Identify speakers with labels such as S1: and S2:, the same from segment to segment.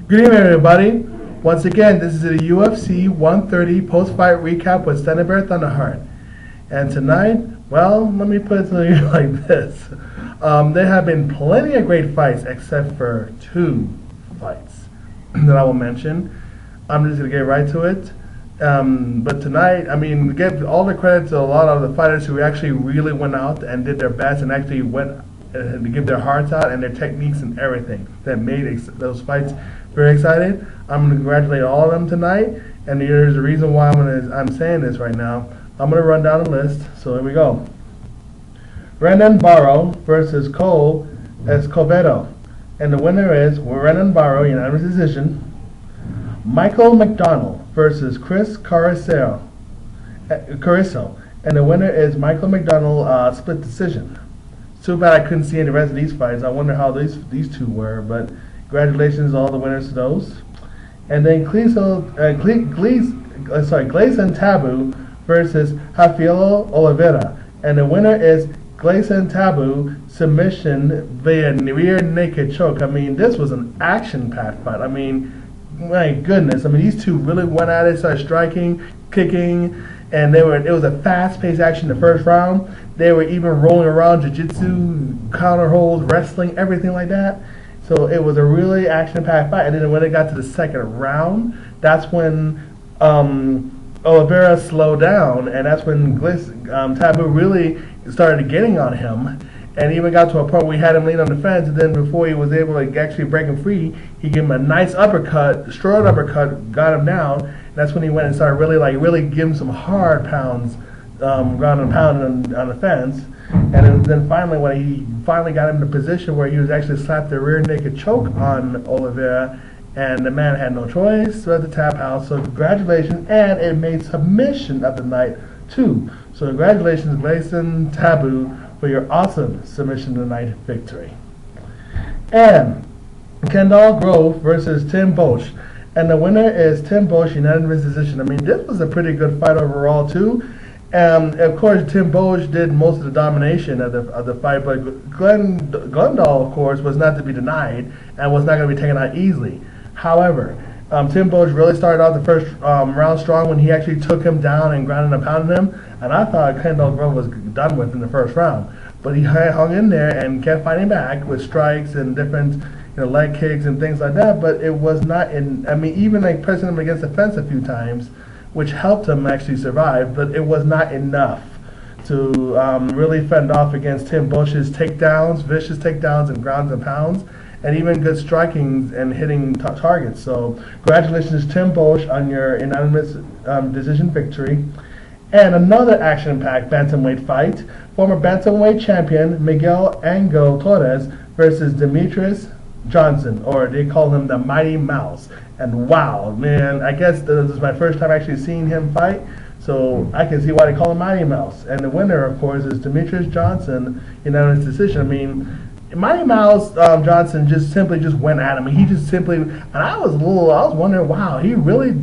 S1: Good evening, everybody. Once again, this is the UFC 130 post-fight recap with Stann Thunderheart. And tonight, well, let me put it to you like this. There have been plenty of great fights except for two fights that I will mention. I'm just going to get right to it. But tonight, I mean, give all the credit to a lot of the fighters who actually really went out and did their best and actually went to give their hearts out and their techniques and everything that made those fights very excited. I'm going to congratulate all of them tonight, and there's a reason why I'm saying this right now. I'm going to run down the list, so here we go. Renan Barao versus Escovedo, and the winner is Renan Barao, unanimous decision. Michael McDonald versus Chris Cariaso, and the winner is Michael McDonald, split decision. Too bad I couldn't see any rest of these fights. I wonder how these two were, but congratulations to all the winners to those. And then Gleison Tibau versus Rafaello Oliveira, and the winner is Gleison Tibau, submission via rear naked choke. I mean, this was an action-packed fight. I mean, my goodness. I mean, these two really went at it, started striking, kicking, and it was a fast-paced action the first round. They were even rolling around jiu-jitsu, counter holds, wrestling, everything like that. So it was a really action-packed fight. And then when it got to the second round, that's when Oliveira slowed down, and that's when Tibau really started getting on him, and even got to a point where he had him lean on the fence, and then before he was able to actually break him free, he gave him a nice uppercut, straight uppercut, got him down, and that's when he went and started really giving some hard pounds, ground and pound on the fence. And then finally, when he finally got him in a position where he was actually slapped the rear naked choke on Oliveira, and the man had no choice but to tap out. So congratulations, and it made submission of the night too. So congratulations, Gleison Tibau, for your awesome submission of the night victory. And Kendall Grove versus Tim Boetsch, and the winner is Tim Boetsch, unanimous decision. I mean, this was a pretty good fight overall too. Of course, Tim Boetsch did most of the domination of the fight, but Glendale, of course, was not to be denied and was not going to be taken out easily. However, Tim Boetsch really started off the first round strong when he actually took him down and grounded and pounded him, and I thought Kendall Grove was done with in the first round. But he hung in there and kept fighting back with strikes and different leg kicks and things like that, but it was not even like pressing him against the fence a few times, which helped him actually survive, but it was not enough to really fend off against Tim Boetsch's takedowns, vicious takedowns and grounds and pounds, and even good striking and hitting targets. So congratulations, Tim Boetsch, on your unanimous decision victory. And another action-packed bantamweight fight, former bantamweight champion Miguel Torres versus Demetrious Johnson, or they call him the Mighty Mouse. And wow, man, I guess this is my first time actually seeing him fight, so I can see why they call him Mighty Mouse. And the winner, of course, is Demetrious Johnson, unanimous decision. I mean, Mighty Mouse Johnson just went at him. He just simply, and I was wondering, wow, he really,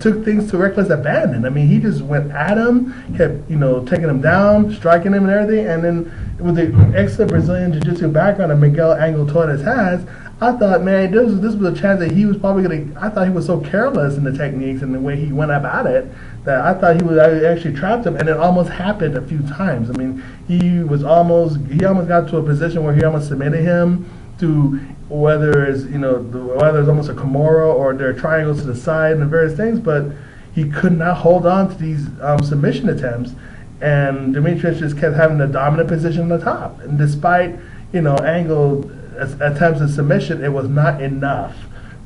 S1: took things to reckless abandon. I mean, he just went at him, kept, taking him down, striking him and everything. And then with the excellent Brazilian Jiu-Jitsu background that Miguel Torres has, I thought, man, this was a chance that he was probably going to, I thought he was so careless in the techniques and the way he went about it that I thought he would actually trapped him, and it almost happened a few times. I mean, he almost got to a position where he almost submitted him to whether it's, whether it's almost a Kimura or their triangles to the side and various things, but he could not hold on to these submission attempts, and Demetrious just kept having the dominant position on the top. And despite, Angle attempts at submission, it was not enough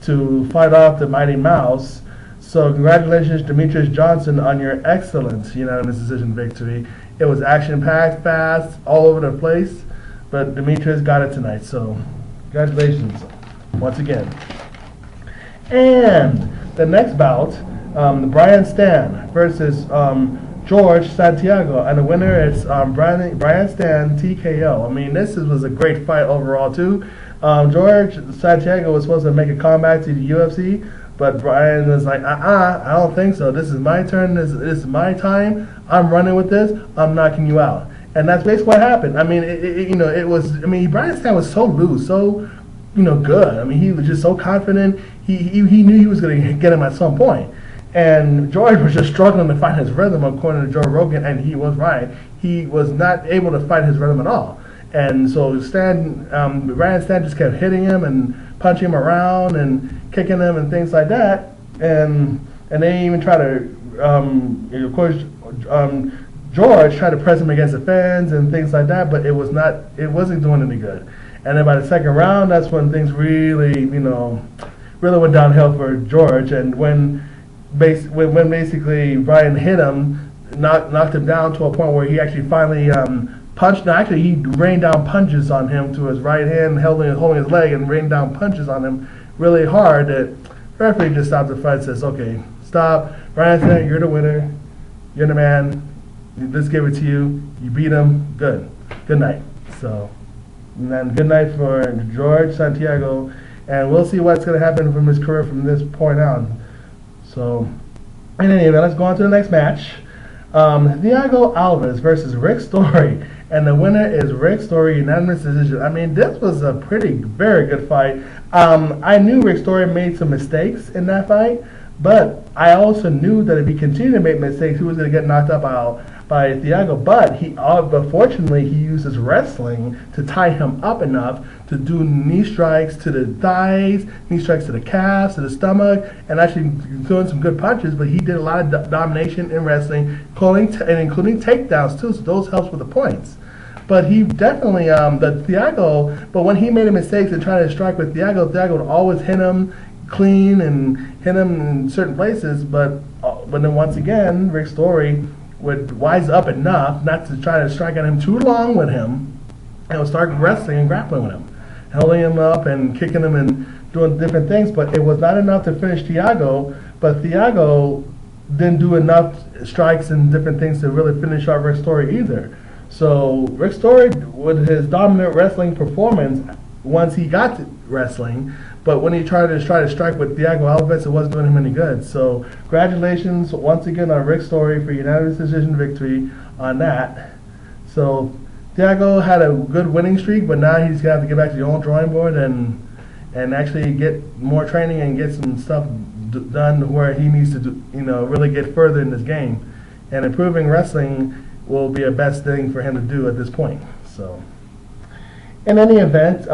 S1: to fight off the Mighty Mouse. So congratulations, Demetrious Johnson, on your excellent unanimous decision victory. It was action-packed, fast, all over the place, but Demetrious got it tonight. So congratulations once again. And the next bout, Stann versus Jorge Santiago, and the winner is Stann TKO. I mean, this was a great fight overall too. Jorge Santiago was supposed to make a comeback to the UFC, but Brian was like, I don't think so. This is my turn. This is my time. I'm running with this. I'm knocking you out. And that's basically what happened. I mean, it was. I mean, Brian Stann was so loose, so good. I mean, he was just so confident. He knew he was going to get him at some point. And George was just struggling to find his rhythm, according to Joe Rogan, and he was right. He was not able to find his rhythm at all. And so Ryan Stann just kept hitting him and punching him around and kicking him and things like that. And they even try to, of course, George tried to press him against the fence and things like that, but it wasn't doing any good. And then by the second round, that's when things really went downhill for George. And when basically Ryan hit him, knocked him down to a point where he actually finally punched. No, actually, he rained down punches on him to his right hand, holding his leg, and rained down punches on him really hard. That referee just stopped the fight. Says, "Okay, stop. Ryan Stann, you're the winner. You're the man. Let's give it to you. You beat him. Good. Good night." So, and then good night for George Santiago, and we'll see what's going to happen from his career from this point on. So, in any event, let's go on to the next match. Thiago Alves versus Rick Story, and the winner is Rick Story, unanimous decision. I mean, this was a very good fight. I knew Rick Story made some mistakes in that fight, but I also knew that if he continued to make mistakes, he was going to get knocked up by Thiago. But fortunately, he used his wrestling to tie him up enough to do knee strikes to the thighs, knee strikes to the calves, to the stomach, and actually throwing some good punches. But he did a lot of domination in wrestling, including takedowns too. So those helps with the points. But he definitely, but when he made a mistake in trying to strike with Thiago would always hit him clean and hit him in certain places. But then once again, Rick Story would wise up enough not to try to strike at him too long with him, and would start wrestling and grappling with him, holding him up and kicking him and doing different things. But it was not enough to finish Thiago. But Thiago didn't do enough strikes and different things to really finish off Rick Story either. So Rick Story, with his dominant wrestling performance, once he got to wrestling, but when he tried to strike with Thiago Alves, it wasn't doing him any good. So congratulations once again on Rick Story for unanimous decision victory on that. So Thiago had a good winning streak, but now he's going to have to get back to the old drawing board and actually get more training and get some stuff done where he needs to really get further in this game. And improving wrestling will be a best thing for him to do at this point. So in any event,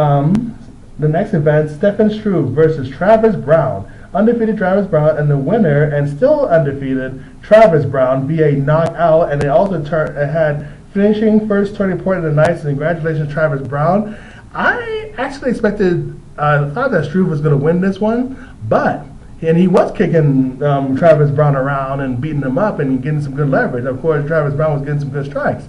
S1: the next event, Stefan Struve versus Travis Browne. Undefeated Travis Browne, and the winner, and still undefeated, Travis Browne via knockout. And it also had finishing first turning point of the night. So congratulations, Travis Browne. I actually thought that Struve was going to win this one, and he was kicking Travis Browne around and beating him up and getting some good leverage. Of course, Travis Browne was getting some good strikes.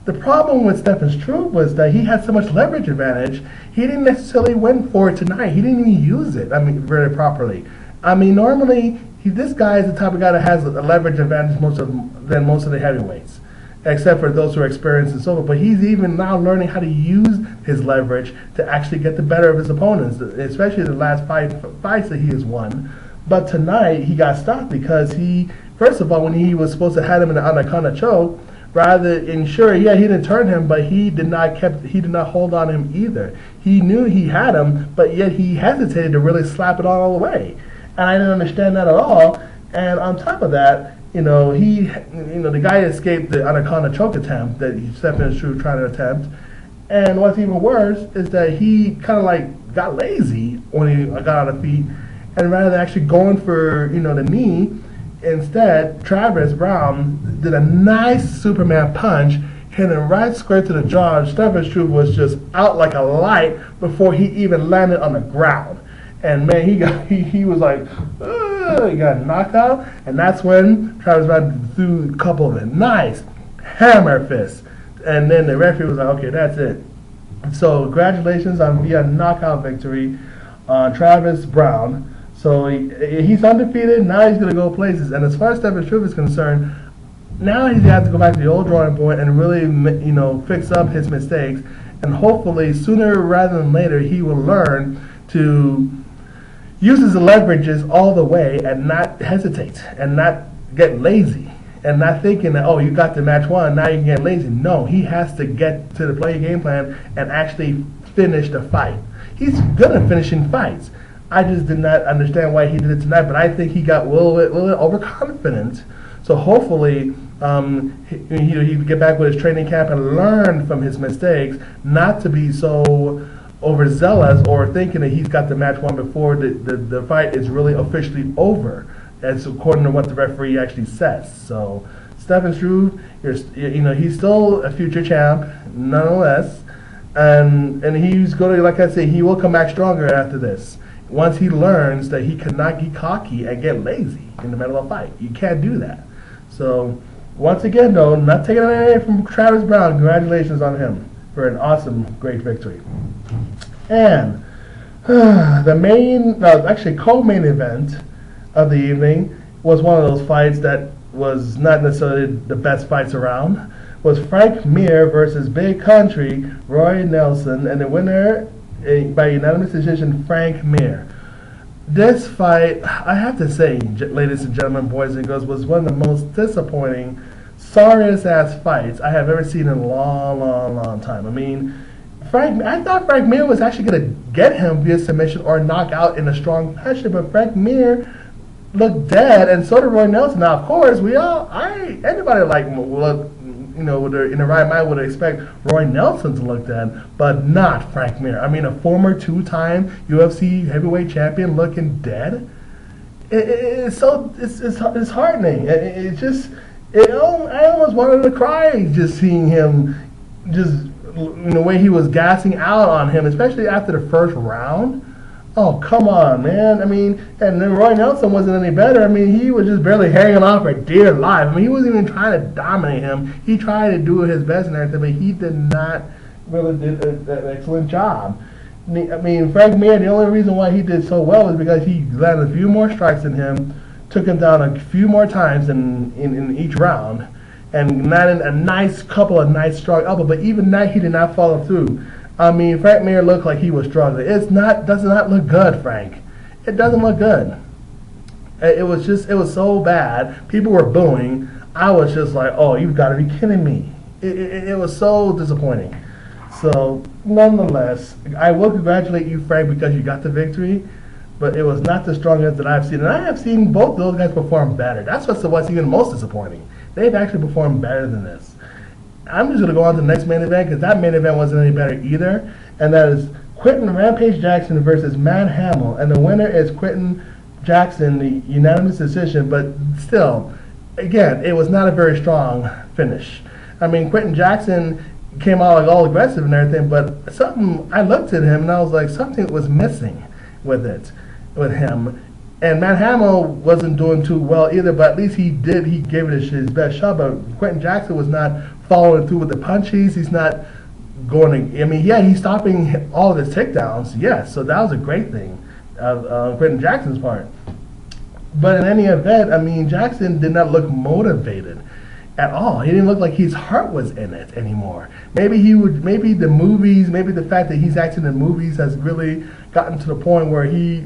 S1: The problem with Stefan Struve was that he had so much leverage advantage, he didn't necessarily win for it tonight. He didn't even use it, very properly. Normally, this guy is the type of guy that has a leverage advantage than most of the heavyweights, except for those who are experienced and so forth. But he's even now learning how to use his leverage to actually get the better of his opponents, especially the last 5 fights that he has won. But tonight, he got stopped because first of all, when he was supposed to have him in the anaconda choke, he didn't turn him, but he did not hold on him either. He knew he had him, but yet he hesitated to really slap it all the way. And I didn't understand that at all. And on top of that, the guy escaped the anaconda choke attempt that Stefan Struve tried to attempt. And what's even worse is that he kind of got lazy when he got on the feet, and rather than actually going for the knee, instead Travis Browne did a nice Superman punch, hit him right square to the jaw. Stefan Struve was just out like a light before he even landed on the ground. And man, he was like, he got knocked out, and that's when Travis Browne threw a couple of nice hammer fists. And then the referee was like, okay, that's it. So congratulations on via knockout victory on Travis Browne. So he's undefeated. Now he's going to go places. And as far as Stefan Struve is concerned, now he's going to have to go back to the old drawing board and really, fix up his mistakes. And hopefully, sooner rather than later, he will learn to use his leverages all the way and not hesitate and not get lazy and not thinking that, you got to match one, now you can get lazy. No, he has to get to the play game plan and actually finish the fight. He's good at finishing fights. I just did not understand why he did it tonight, but I think he got a little bit overconfident. So hopefully he get back with his training camp and learn from his mistakes, not to be so overzealous or thinking that he's got the match won before the fight is really officially over, as according to what the referee actually says. So Stefan Struve, he's still a future champ, nonetheless, and he's going to, like I say, he will come back stronger after this. Once he learns that he cannot get cocky and get lazy in the middle of a fight. You can't do that. So, once again, though, not taking anything from Travis Browne. Congratulations on him for an awesome, great victory. And the co-main event of the evening was one of those fights that was not necessarily the best fights around. Was Frank Mir versus Big Country Roy Nelson, and the winner by unanimous decision, Frank Mir. This fight, I have to say, ladies and gentlemen, boys and girls, was one of the most disappointing, sorriest ass fights I have ever seen in a long, long, long time. I mean, I thought Frank Mir was actually going to get him via submission or knockout in a strong fashion, but Frank Mir looked dead, and so did Roy Nelson. Now, of course, anybody in the right mind would expect Roy Nelson to look dead, but not Frank Mir. I mean, a former two-time UFC heavyweight champion looking dead. It's heartening. I almost wanted to cry just seeing him, just the way he was gassing out on him, especially after the first round. Oh, come on, man. I mean, and then Roy Nelson wasn't any better. I mean, he was just barely hanging on for dear life. I mean, he wasn't even trying to dominate him. He tried to do his best and everything, but he did not really did an excellent job. I mean, Frank Mir, the only reason why he did so well was because he landed a few more strikes than him, took him down a few more times in each round, and landed a couple of nice strong elbows, but even that he did not follow through. I mean, Frank Mir looked like he was struggling. Does not look good, Frank. It doesn't look good. It was so bad. People were booing. I was just like, oh, you've got to be kidding me. It was so disappointing. So, nonetheless, I will congratulate you, Frank, because you got the victory, but it was not the strongest that I've seen. And I have seen both those guys perform better. That's what's even most disappointing. They've actually performed better than this. I'm just going to go on to the next main event because that main event wasn't any better either, and that is Quinton Rampage Jackson versus Matt Hamill, and the winner is Quinton Jackson, the unanimous decision, but still, again, it was not a very strong finish. I mean, Quinton Jackson came out like all aggressive and everything, but I looked at him and I was like, something was missing with him. And Matt Hamill wasn't doing too well either, but at least he gave it his best shot. But Quinton Jackson was not following through with the punches. He's not he's stopping all of his takedowns, yes, so that was a great thing of Quinton Jackson's part. But in any event, I mean, Jackson did not look motivated at all. He didn't look like his heart was in it anymore. Maybe the movies, maybe the fact that he's acting in movies has really gotten to the point where he's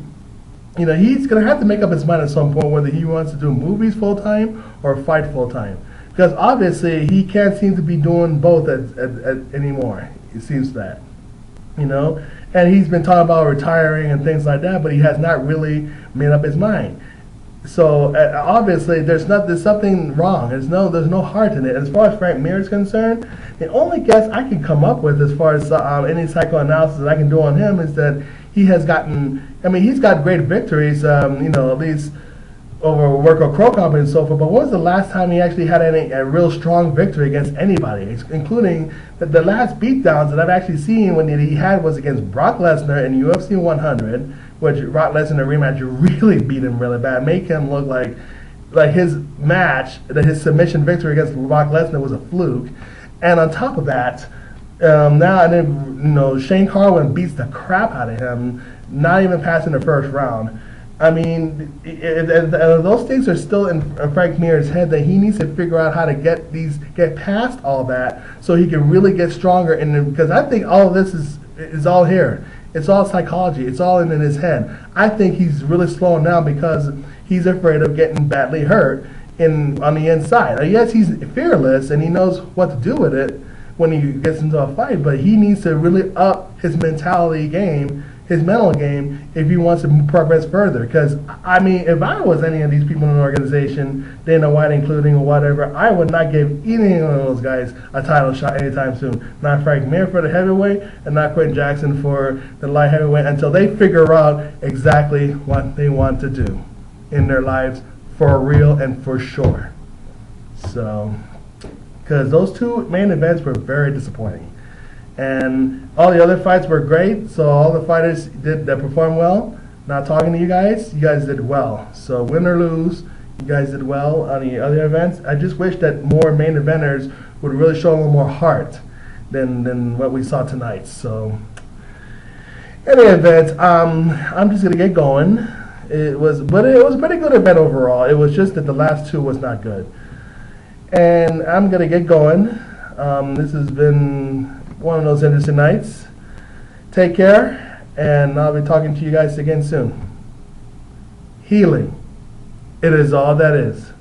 S1: going to have to make up his mind at some point whether he wants to do movies full-time or fight full-time. Because obviously he can't seem to be doing both anymore, it seems that. And he's been talking about retiring and things like that, but he has not really made up his mind. So obviously there's something wrong. There's no heart in it. As far as Frank Mir is concerned, the only guess I can come up with as far as any psychoanalysis that I can do on him is that he's got great victories, at least over Worko Crow Company and so forth, but when was the last time he actually had a real strong victory against anybody, including the last beatdowns that I've actually seen when he had was against Brock Lesnar in UFC 100, which Brock Lesnar in a rematch really beat him really bad, make him look like his match, that his submission victory against Brock Lesnar was a fluke. And on top of that, Shane Carwin beats the crap out of him, not even passing the first round. I mean, those things are still in Frank Mir's head, that he needs to figure out how to get past all that so he can really get stronger. Because I think all of this is all here. It's all psychology. It's all in his head. I think he's really slowing down because he's afraid of getting badly hurt on the inside. Yes, he's fearless and he knows what to do with it, when he gets into a fight, but he needs to really up his mentality game, his mental game, if he wants to progress further. Because, I mean, if I was any of these people in an organization, Dana White including or whatever, I would not give any of those guys a title shot anytime soon. Not Frank Mir for the heavyweight, and not Quinton Jackson for the light heavyweight, until they figure out exactly what they want to do in their lives for real and for sure. So, because those two main events were very disappointing. And all the other fights were great, so all the fighters that performed well. Not talking to you guys did well. So win or lose, you guys did well on the other events. I just wish that more main eventers would really show a little more heart than what we saw tonight. So, in any event, I'm just gonna get going. It was a pretty good event overall. It was just that the last two was not good. And I'm gonna get going. This has been one of those interesting nights. Take care, and I'll be talking to you guys again soon. Healing. It is all that is.